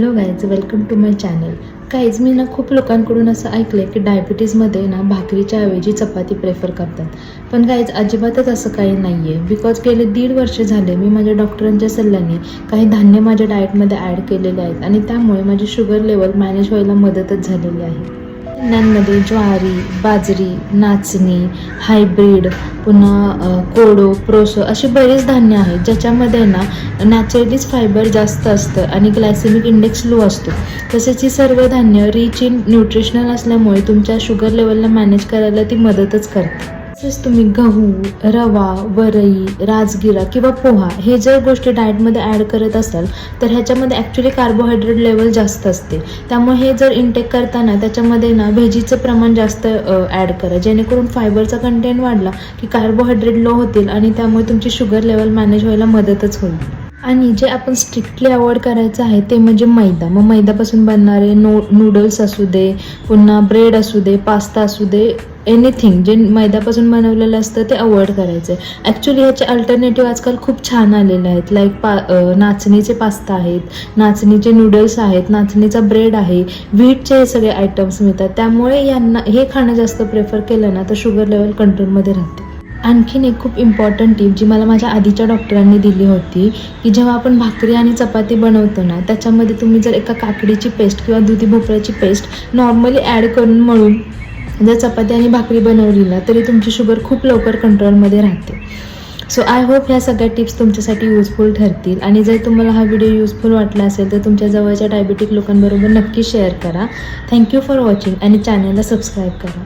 Hello guys, welcome to my channel. Guys, मी खूप लोकांकडून असं ऐकलं आहे की डायबिटीजमध्ये भाकरीच्या ऐवजी चपाती प्रेफर करतात. पण गाईज, अजिबातच असं काही नाही आहे. बिकॉज गेले 1.5 वर्ष झाले मी माझ्या डॉक्टरांच्या सल्ल्याने काही धान्य माझ्या डाएटमध्ये ॲड केलेले आहेत आणि त्यामुळे माझी शुगर लेवल मॅनेज व्हायला मदतच झालेली आहे. धान्यांमध्ये ज्वारी, बाजरी, नाचणी, हायब्रीड, पुन्हा कोडो, प्रोसो अशी बरीच धान्य आहेत ज्याच्यामध्ये नॅचरलीच फायबर जास्त असतं आणि ग्लायसेमिक इंडेक्स लो असतो. तसेच ही सर्व धान्य रिच इन न्यूट्रिशनल असल्यामुळे तुमच्या शुगर लेवलला मॅनेज करायला ती मदतच करते. तसेच तुम्ही गहू, रवा, वरई, राजगिरा किंवा पोहा हे जर गोष्टी डाएटमध्ये ॲड करत असाल तर ह्याच्यामध्ये ॲक्च्युली कार्बोहायड्रेट लेवल जास्त असते. त्यामुळे हे जर इंटेक करताना त्याच्यामध्ये व्हेजीचं प्रमाण जास्त ॲड करा, जेणेकरून फायबरचा कंटेंट वाढला की कार्बोहायड्रेट लो होतील आणि त्यामुळे तुमची शुगर लेवल मॅनेज व्हायला मदतच होईल. आणि जे आपण स्ट्रिक्टली अवॉइड करायचं आहे ते म्हणजे मैदा. मग मैद्यापासून बनणारे नूडल्स असू दे, पुन्हा ब्रेड असू दे, पास्ता असू दे, एनिथिंग जे मैद्यापासून बनवलेलं असतं ते अवॉइड करायचं आहे. ॲक्च्युली ह्याचे अल्टरनेटिव्ह आजकाल खूप छान आलेले आहेत. लाईक नाचणीचे पास्ता आहेत, नाचणीचे नूडल्स आहेत, नाचणीचा ब्रेड आहे, व्हीटचे हे सगळे आयटम्स मिळतात. त्यामुळे यांना हे खाणं जास्त प्रेफर केलं ना तर शुगर लेवल कंट्रोलमध्ये राहते. आणखीन एक खूप इम्पॉर्टंट टिप जी मला माझ्या आधीच्या डॉक्टरांनी दिली होती की जेव्हा आपण भाकरी आणि चपाती बनवतो ना त्याच्यामध्ये तुम्ही जर एका काकडीची पेस्ट किंवा दुधी भोपळ्याची पेस्ट नॉर्मली ॲड करून मळून जर चपाती आणि भाकरी बनवली ना तरी तुमची शुगर खूप लवकर कंट्रोलमध्ये राहते. सो आय होप ह्या सगळ्या टिप्स तुमच्यासाठी युजफुल ठरतील. आणि जर तुम्हाला हा व्हिडिओ युजफुल वाटला असेल तर तुमच्या जवळच्या डायबेटिक लोकांबरोबर नक्की शेअर करा. थँक्यू फॉर वॉचिंग आणि चॅनलला सबस्क्राईब करा.